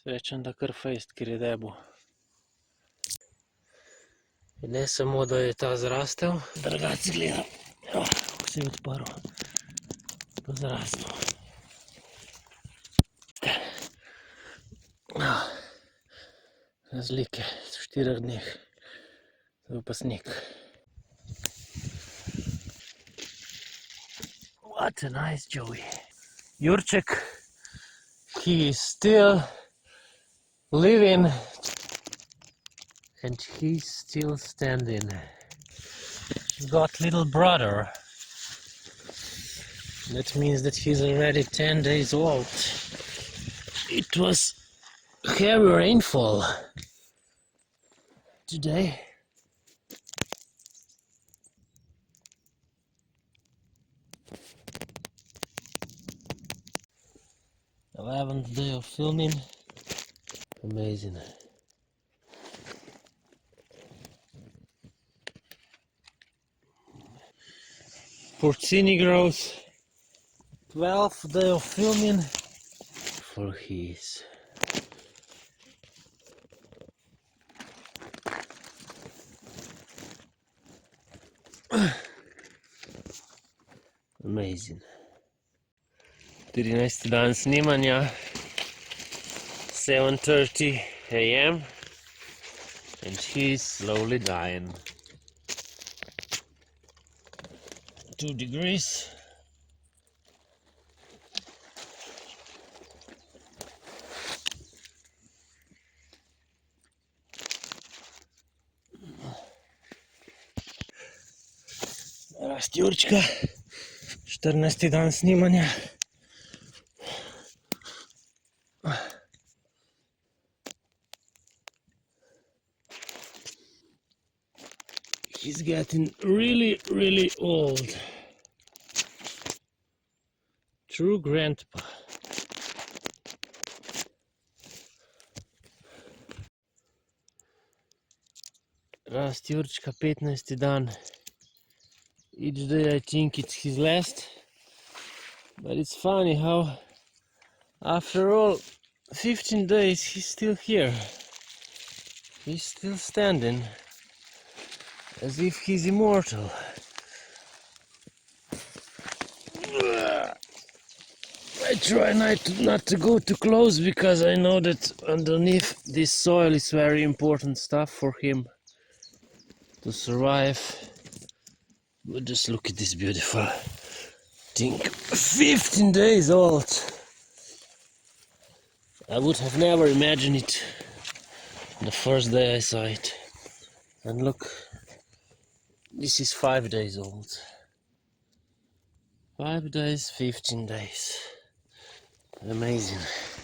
Srečen, da kar fejst, ker je debo. In ne samo, da je ta zrastel, drugače gleda, kako se je odprl, pa zrastel. Razlike v 4 dneh, to je pa sneg. What a nice Joey. Jurček, he is still living and he's still standing. He's got little brother. That means that he's already 10 days old. It was heavy rainfall today. 11th day of filming. Amazing. Porcini growth. 12th day of filming for his. Amazing. 13. dan snemanja, 7:30 AM, and he's slowly dying. 2 degrees. Rast jurcka, 14. dan snemanja. He's getting really old. True grandpa. Rast jurčka, 15. dan. Each day I think it's his last. But it's funny how after all 15 days he's still here. He's still standing. As if he's immortal. I try not to go too close because I know that underneath this soil is very important stuff for him to survive. But just look at this beautiful thing. 15 days old. I would have never imagined it the first day I saw it. And look, this is 5 days old. 5 days, 15 days. Amazing.